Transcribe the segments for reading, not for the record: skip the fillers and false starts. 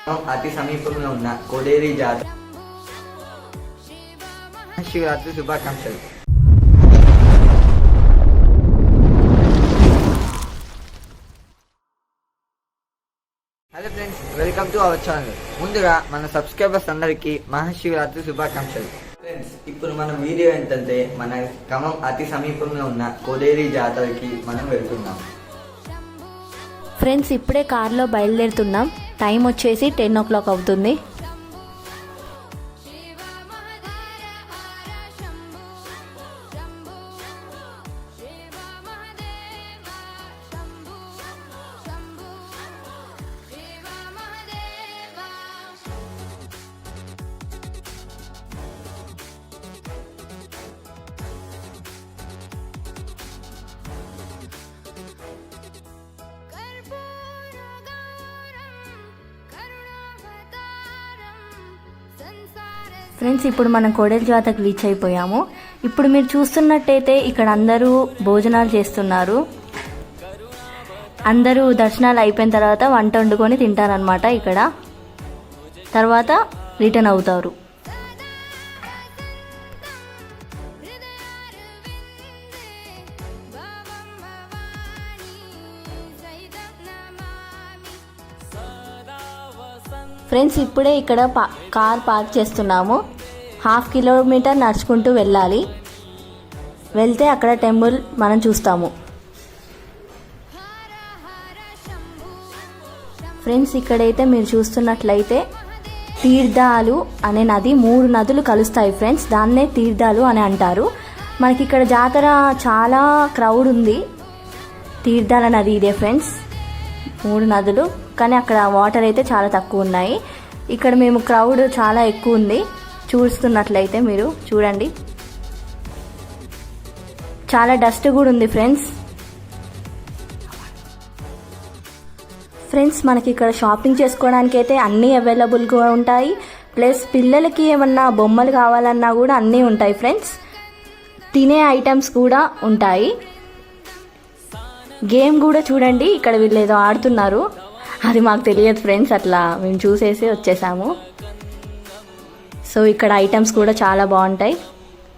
అతి సమీపంలో ఉన్న కోడేరి జాతర శివరాత్రి శుభాకాంక్షలు. Hello friends, welcome to our channel. ముందుగా మన సబ్స్క్రైబర్స్ అందరికీ మహాశివరాత్రి శుభాకాంక్షలు. ఫ్రెండ్స్, ఇప్పుడు మన వీడియో ఏంటంటే మన ఖమ్మం అతి సమీపంలో ఉన్న కోడేరి జాతరకి మనం వెళ్తున్నాం. ఫ్రెండ్స్, ఇప్పుడే కార్లో బయలుదేరుతున్నాం. టైం వచ్చేసి 10 o'clock అవుతుంది. ఫ్రెండ్స్, ఇప్పుడు మనం కోడేరు జాతరకు రీచ్ అయిపోయాము. ఇప్పుడు మీరు చూస్తున్నట్టయితే ఇక్కడ అందరూ భోజనాలు చేస్తున్నారు. అందరూ దర్శనాలు అయిపోయిన తర్వాత వంట వండుకొని తింటారనమాట. ఇక్కడ తర్వాత రిటర్న్ అవుతారు. ఫ్రెండ్స్, ఇప్పుడే ఇక్కడ కార్ పార్క్ చేస్తున్నాము. 1/2 kilometer నడుచుకుంటూ వెళ్ళాలి. వెళ్తే అక్కడ టెంపుల్ మనం చూస్తాము. ఫ్రెండ్స్, ఇక్కడైతే మీరు చూస్తున్నట్లయితే తీర్థాలు అనే నది, 3 నదులు కలుస్తాయి ఫ్రెండ్స్. దాన్నే తీర్థాలు అని అంటారు. మనకి ఇక్కడ జాతర చాలా క్రౌడ్ ఉంది. తీర్థాల నది ఇదే ఫ్రెండ్స్. 3 నదులు, కానీ అక్కడ వాటర్ అయితే చాలా తక్కువ ఉన్నాయి. ఇక్కడ మేము క్రౌడ్ చాలా ఎక్కువ ఉంది. చూస్తున్నట్లయితే మీరు చూడండి, చాలా డస్ట్ కూడా ఉంది ఫ్రెండ్స్. మనకి ఇక్కడ షాపింగ్ చేసుకోవడానికి అయితే అన్నీ అవైలబుల్గా ఉంటాయి. ప్లస్ పిల్లలకి ఏమన్నా బొమ్మలు కావాలన్నా కూడా అన్నీ ఉంటాయి ఫ్రెండ్స్. తినే ఐటమ్స్ కూడా ఉంటాయి. గేమ్ కూడా చూడండి, ఇక్కడ వీళ్ళు ఏదో ఆడుతున్నారు. అది మాకు తెలియదు ఫ్రెండ్స్, అట్లా మేము చూసేసి వచ్చేసాము. సో ఇక్కడ ఐటమ్స్ కూడా చాలా బాగుంటాయి.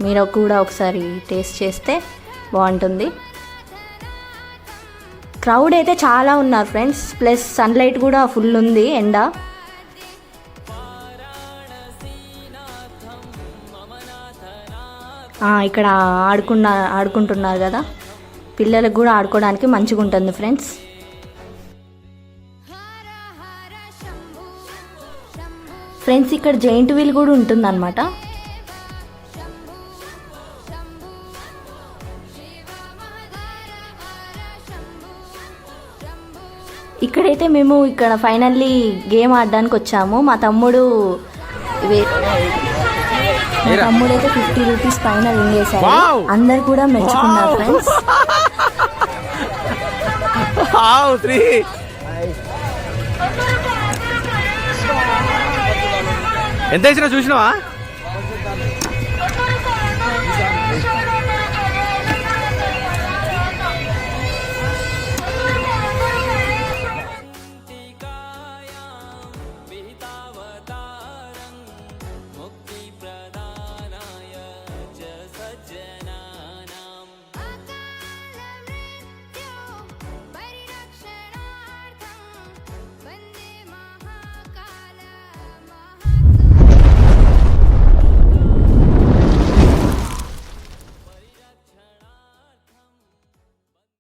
మీరు కూడా ఒకసారి టేస్ట్ చేస్తే బాగుంటుంది. క్రౌడ్ అయితే చాలా ఉన్నారు ఫ్రెండ్స్. ప్లస్ సన్లైట్ కూడా ఫుల్ ఉంది, ఎండ. ఇక్కడ ఆడుకుంటున్నారు కదా, పిల్లలకు కూడా ఆడుకోవడానికి మంచిగా ఉంటుంది ఫ్రెండ్స్. ఫ్రెండ్స్, ఇక్కడ జైంట్ వీల్ కూడా ఉంటుందన్నమాట. ఇక్కడైతే మేము ఇక్కడ ఫైనల్లీ గేమ్ ఆడడానికి వచ్చాము. మా తమ్ముడైతే 50 రూపీస్ పైన విన్ చేశారు. అందరు కూడా మెచ్చుకున్నారు ఫ్రెండ్స్. ఎంత ఇచ్చినా చూసినావా?